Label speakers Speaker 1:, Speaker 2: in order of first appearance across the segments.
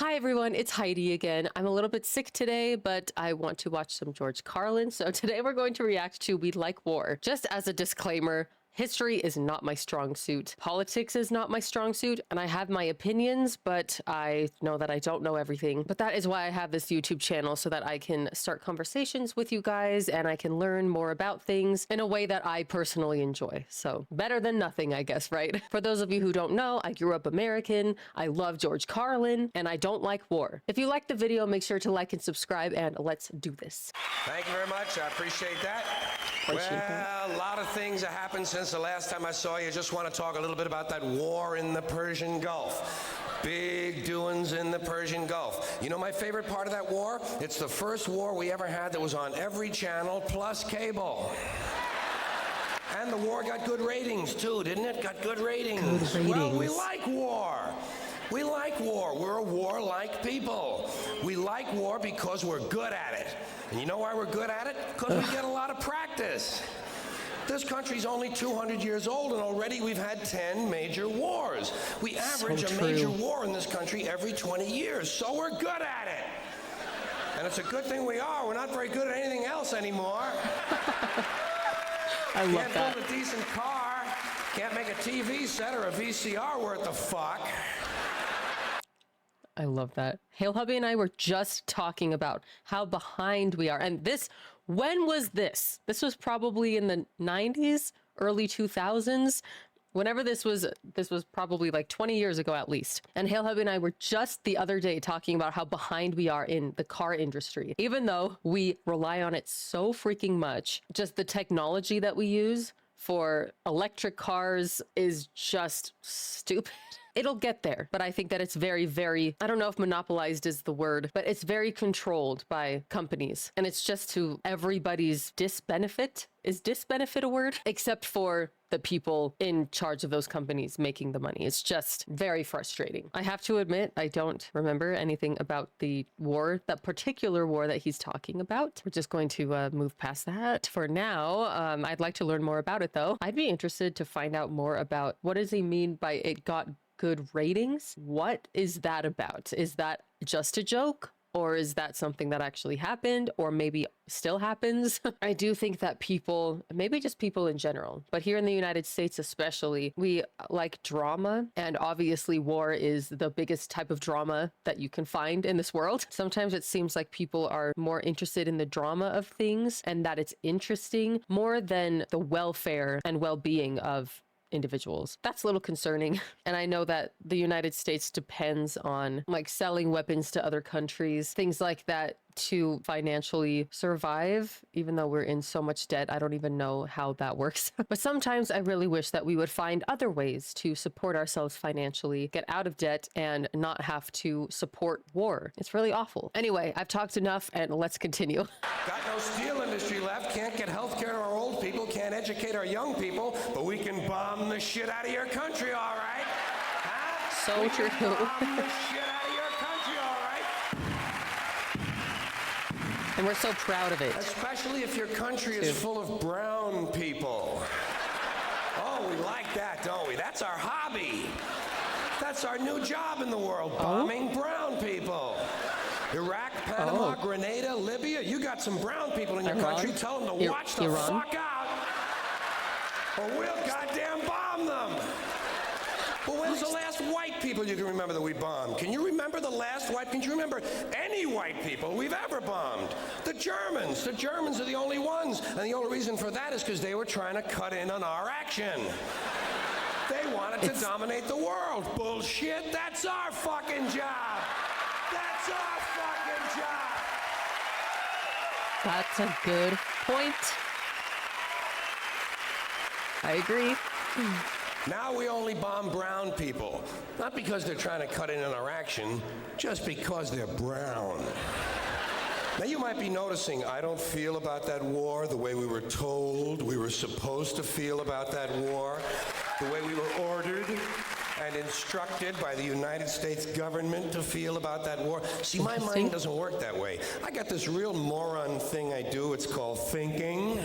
Speaker 1: Hi everyone, it's Heidi again. I'm a little bit sick today, but I want to watch some George Carlin. So today we're going to react to We Like War. Just as a disclaimer, history is not my strong suit. Politics is not my strong suit, and I have my opinions, but I know that I don't know everything. But that is why I have this YouTube channel, so that I can start conversations with you guys and I can learn more about things in a way that I personally enjoy. So better than nothing, I guess, right? For those of you who don't know, I grew up American. I love George Carlin, and I don't like war. If you liked the video, make sure to like and subscribe, and let's do this.
Speaker 2: Thank you very much. I appreciate that. Well, a lot of things have happened since the last time I saw you. Just want to talk a little bit about that war in the Persian Gulf. Big doings in the Persian Gulf. You know my favorite part of that war? It's the first war we ever had that was on every channel plus cable. And the war got good ratings too, didn't it? Got good ratings.
Speaker 1: Good ratings.
Speaker 2: Well, we like war. We like war. We're a war-like people. We like war because we're good at it. And you know why we're good at it? Because we get a lot of practice. This country's only 200 years old, and already we've had 10 major wars. We average a major war in this country every 20 years, so we're good at it. And it's a good thing we are. We're not very good at anything else anymore.
Speaker 1: I love that.
Speaker 2: Can't build a decent car, can't make a TV set or a VCR worth the fuck.
Speaker 1: I love that. HailHeidi and I were just talking about how behind we are. And when was this? This was probably in the 90s, early 2000s. Whenever this was probably like 20 years ago at least. And HailHeidi and I were just the other day talking about how behind we are in the car industry. Even though we rely on it so freaking much, just the technology that we use for electric cars is just stupid. It'll get there, but I think that it's very, very, I don't know if monopolized is the word, but it's very controlled by companies. And it's just to everybody's disbenefit. Is disbenefit a word? Except for the people in charge of those companies making the money. It's just very frustrating. I have to admit, I don't remember anything about the war, that particular war that he's talking about. We're just going to move past that for now. I'd like to learn more about it though. I'd be interested to find out more about what does he mean by it got good ratings? What is that about? Is that just a joke? Or is that something that actually happened, or maybe still happens? I do think that people, maybe just people in general, but here in the United States especially, we like drama, and obviously war is the biggest type of drama that you can find in this world. Sometimes it seems like people are more interested in the drama of things and that it's interesting more than the welfare and well-being of individuals. That's a little concerning. And I know that the United States depends on like selling weapons to other countries, things like that, to financially survive, even though we're in so much debt. I don't even know how that works. But sometimes I really wish that we would find other ways to support ourselves financially, get out of debt, and not have to support war. It's really awful. Anyway, I've talked enough, and let's continue.
Speaker 2: Got no steel industry left, can't get health care to our old people, can't educate our young people, but we can bomb the shit out of your country, all right? Huh?
Speaker 1: So true.
Speaker 2: Bomb the shit out of your country, all right?
Speaker 1: And we're so proud of it.
Speaker 2: Especially if your country is full of brown people. Oh, we like that, don't we? That's our hobby. That's our new job in the world, bombing brown people. Iraq, Panama, Grenada, Libya, you got some brown people in your country. Tell them to watch the fuck out, or we'll goddamn bomb them. But when's the last white people you can remember that we bombed? Can you remember the last white? Can you remember any white people we've ever bombed? The Germans. The Germans are the only ones. And the only reason for that is because they were trying to cut in on our action. They wanted to dominate the world. Bullshit. That's our fucking job. That's our fucking job.
Speaker 1: That's a good point. I agree.
Speaker 2: Now we only bomb brown people. Not because they're trying to cut in on our action, just because they're brown. Now you might be noticing I don't feel about that war the way we were told we were supposed to feel about that war, the way we were ordered and instructed by the United States government to feel about that war. See, my mind doesn't work that way. I got this real moron thing I do. It's called thinking.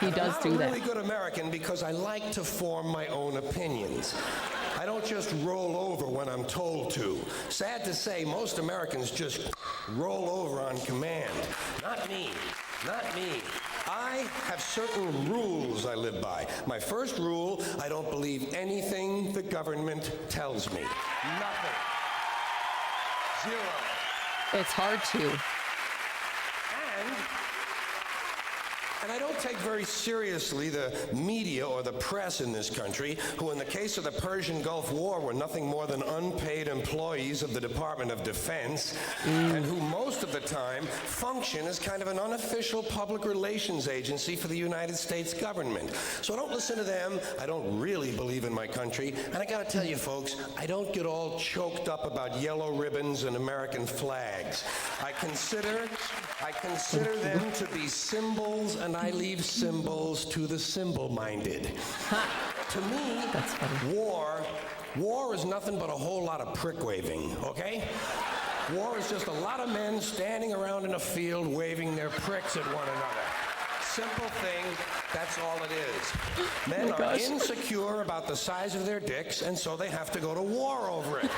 Speaker 1: He does do that.
Speaker 2: I'm a really good American because I like to form my own opinions. I I don't just roll over when I'm told to. Sad to say, most Americans just roll over on command. Not me. Not me. I have certain rules I live by. My first rule, I don't believe anything the government tells me. Nothing. Zero.
Speaker 1: It's hard to.
Speaker 2: And I don't take very seriously the media or the press in this country, who in the case of the Persian Gulf War were nothing more than unpaid employees of the Department of Defense, and who most of the time function as kind of an unofficial public relations agency for the United States government. So I don't listen to them. I don't really believe in my country. And I gotta tell you folks, I don't get all choked up about yellow ribbons and American flags. I consider them to be symbols, and I leave symbols to the symbol-minded. To me,
Speaker 1: That's funny.
Speaker 2: war is nothing but a whole lot of prick waving, okay? War is just a lot of men standing around in a field waving their pricks at one another. Simple thing, that's all it is. Men are insecure about the size of their dicks, and so they have to go to war over it.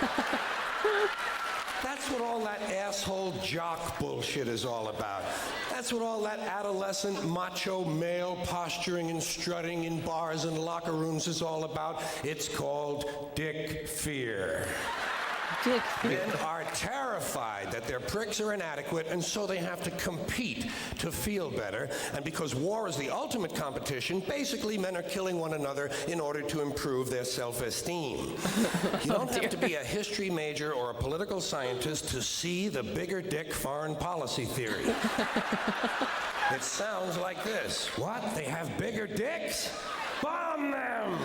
Speaker 2: That's what all that asshole jock bullshit is all about. That's what all that adolescent macho male posturing and strutting in bars and locker rooms is all about. It's called dick fear.
Speaker 1: Dick fear.
Speaker 2: Men are terrified that their pricks are inadequate, and so they have to compete to feel better. And because war is the ultimate competition, basically men are killing one another in order to improve their self-esteem. You don't have to be a history major or a political scientist to see the bigger dick foreign policy theory. It sounds like this. What? They have bigger dicks? Bomb them!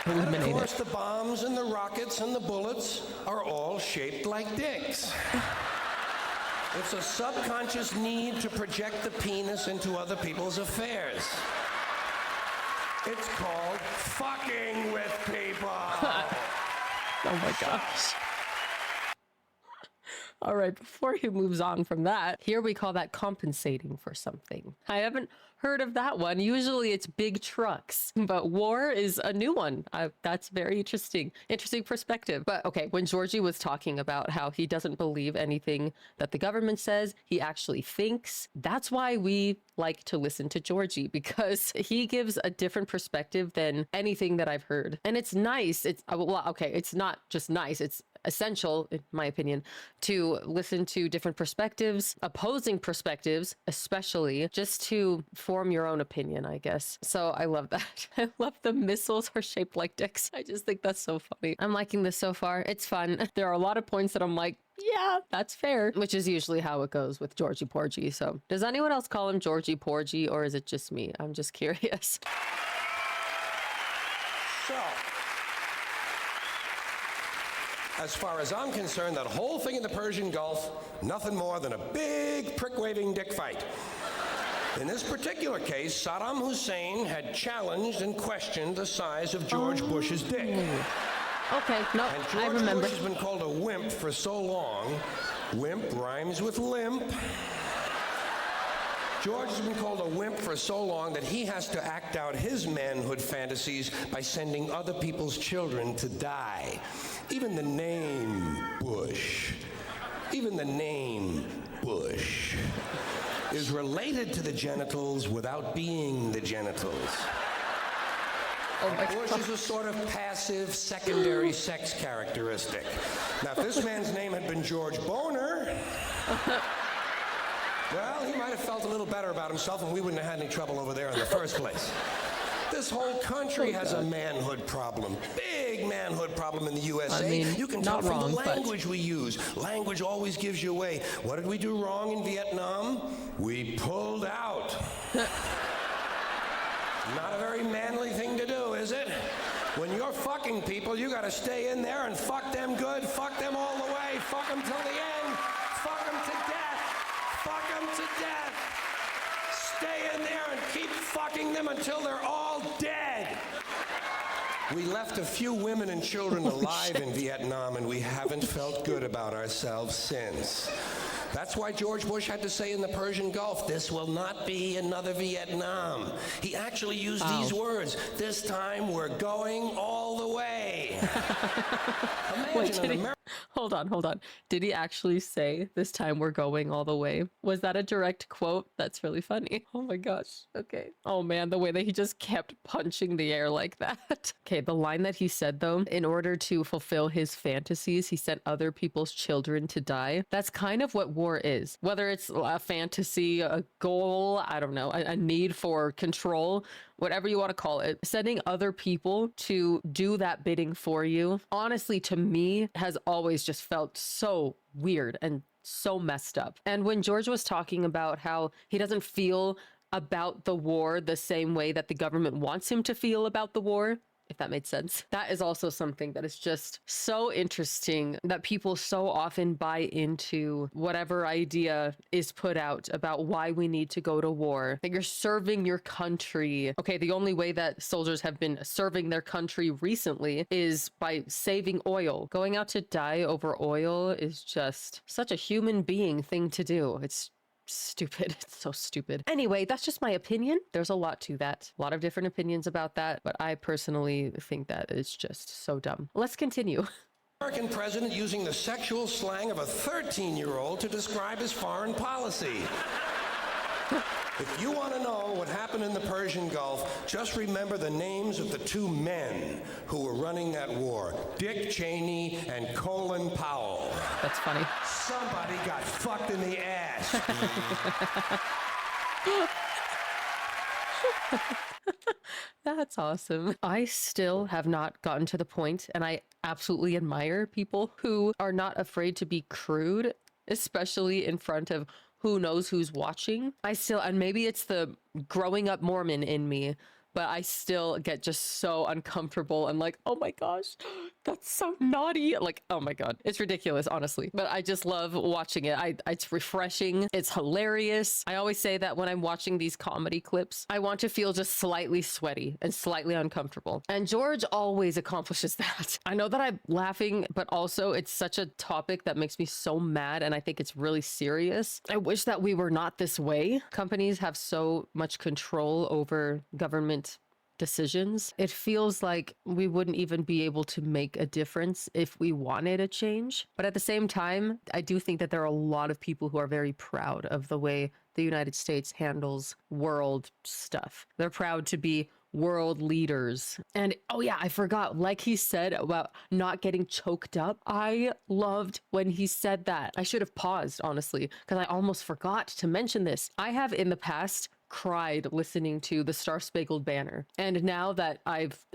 Speaker 2: And of course, the bombs and the rockets and the bullets are all shaped like dicks. It's a subconscious need to project the penis into other people's affairs. It's called fucking with people.
Speaker 1: Oh my gosh. All right, before he moves on from that, here we call that compensating for something. I haven't heard of that one. Usually it's big trucks, but war is a new one. That's very interesting perspective. But okay, when Georgie was talking about how he doesn't believe anything that the government says, he actually thinks. That's why we like to listen to Georgie, because he gives a different perspective than anything that I've heard. And it's nice. It's not just nice. It's essential, in my opinion, to listen to different perspectives, opposing perspectives, especially, just to form your own opinion, I guess. So I love that. I love the missiles are shaped like dicks. I just think that's so funny. I'm liking this so far. It's fun. There are a lot of points that I'm like, yeah, that's fair, which is usually how it goes with Georgie Porgy. So does anyone else call him Georgie Porgy, or is it just me? I'm just curious.
Speaker 2: So, as far as I'm concerned, that whole thing in the Persian Gulf, nothing more than a big prick-waving dick fight. In this particular case, Saddam Hussein had challenged and questioned the size of George Bush's dick.
Speaker 1: Okay, no,
Speaker 2: And
Speaker 1: I
Speaker 2: George
Speaker 1: remember.
Speaker 2: Bush has been called a wimp for so long. Wimp rhymes with limp. George has been called a wimp for so long that he has to act out his manhood fantasies by sending other people's children to die. Even the name Bush is related to the genitals without being the genitals. Bush is a sort of passive secondary sex characteristic. Now, if this man's name had been George Boner, well, he might have felt a little better about himself and we wouldn't have had any trouble over there in the first place. This whole country has a manhood problem. Big manhood problem in the USA.
Speaker 1: I mean,
Speaker 2: you can tell
Speaker 1: not
Speaker 2: from
Speaker 1: wrong,
Speaker 2: the
Speaker 1: but-
Speaker 2: language we use. Language always gives you away. What did we do wrong in Vietnam? We pulled out. Not a very manly thing to do, is it? When you're fucking people, you gotta stay in there and fuck them good, fuck them all the way, fuck them till the end, fuck them to death, fuck them to death. Stay in there and keep fucking them until they're all dead. We left a few women and children alive in Vietnam, and we haven't felt good about ourselves since. That's why George Bush had to say in the Persian Gulf, this will not be another Vietnam. He actually used these words, this time we're going all the way.
Speaker 1: Wait,
Speaker 2: Imagine an American.
Speaker 1: hold on. Did he actually say, this time we're going all the way? Was that a direct quote? That's really funny. Oh my gosh. Okay. Oh man, the way that he just kept punching the air like that. Okay, the line that he said though, in order to fulfill his fantasies, he sent other people's children to die. That's kind of what war is. Whether it's a fantasy, a goal, I don't know, a need for control, whatever you want to call it, sending other people to do that bidding for you, honestly, to me, has always just felt so weird and so messed up. And when George was talking about how he doesn't feel about the war the same way that the government wants him to feel about the war, if that made sense. That is also something that is just so interesting, that people so often buy into whatever idea is put out about why we need to go to war, that you're serving your country. Okay, the only way that soldiers have been serving their country recently is by saving oil. Going out to die over oil is just such a human being thing to do. It's stupid. It's so stupid. Anyway, that's just my opinion. There's a lot to that. A lot of different opinions about that, but I personally think that it's just so dumb. Let's continue.
Speaker 2: American president using the sexual slang of a 13-year-old to describe his foreign policy. If you want to know what happened in the Persian Gulf, just remember the names of the two men who were running that war, Dick Cheney and Colin Powell.
Speaker 1: That's funny.
Speaker 2: Somebody got fucked in the ass.
Speaker 1: That's awesome. I still have not gotten to the point, and I absolutely admire people who are not afraid to be crude, especially in front of who knows who's watching. And maybe it's the growing up Mormon in me, but I still get just so uncomfortable and like, oh my gosh, that's so naughty. Like, oh my God, it's ridiculous, honestly. But I just love watching it. It's refreshing. It's hilarious. I always say that when I'm watching these comedy clips, I want to feel just slightly sweaty and slightly uncomfortable. And George always accomplishes that. I know that I'm laughing, but also it's such a topic that makes me so mad. And I think it's really serious. I wish that we were not this way. Companies have so much control over government decisions. It feels like we wouldn't even be able to make a difference if we wanted a change. But at the same time, I do think that there are a lot of people who are very proud of the way the United States handles world stuff. They're proud to be world leaders. And oh yeah, I forgot, like he said about not getting choked up. I loved when he said that. I should have paused, honestly, because I almost forgot to mention this. I have in the past cried listening to the Star Spangled Banner. And now that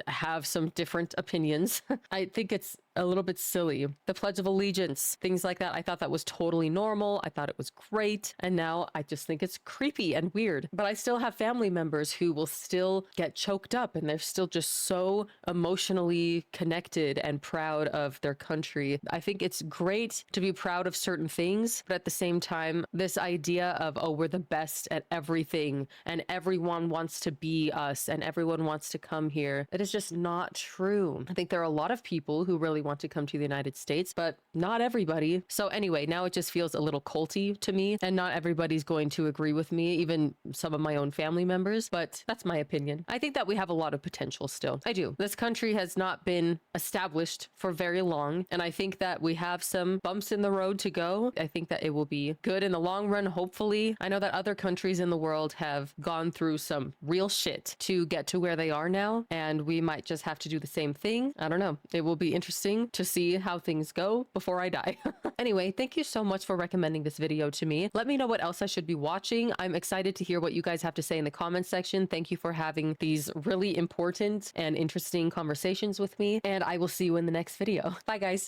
Speaker 1: have some different opinions, I think it's a little bit silly. The Pledge of Allegiance, things like that. I thought that was totally normal. I thought it was great. And now I just think it's creepy and weird. But I still have family members who will still get choked up, and they're still just so emotionally connected and proud of their country. I think it's great to be proud of certain things, but at the same time, this idea of, oh, we're the best at everything and everyone wants to be us and everyone wants to come here, it is just not true. I think there are a lot of people who really want to come to the United States, but not everybody. So anyway, now it just feels a little culty to me, and not everybody's going to agree with me, even some of my own family members, but that's my opinion. I think that we have a lot of potential still. I do. This country has not been established for very long, and I think that we have some bumps in the road to go. I think that it will be good in the long run, hopefully. I know that other countries in the world have gone through some real shit to get to where they are now, and we might just have to do the same thing. I don't know. It will be interesting to see how things go before I die. Anyway, thank you so much for recommending this video to me. Let me know what else I should be watching. I'm excited to hear what you guys have to say in the comments section. Thank you for having these really important and interesting conversations with me, and I will see you in the next video. Bye, guys.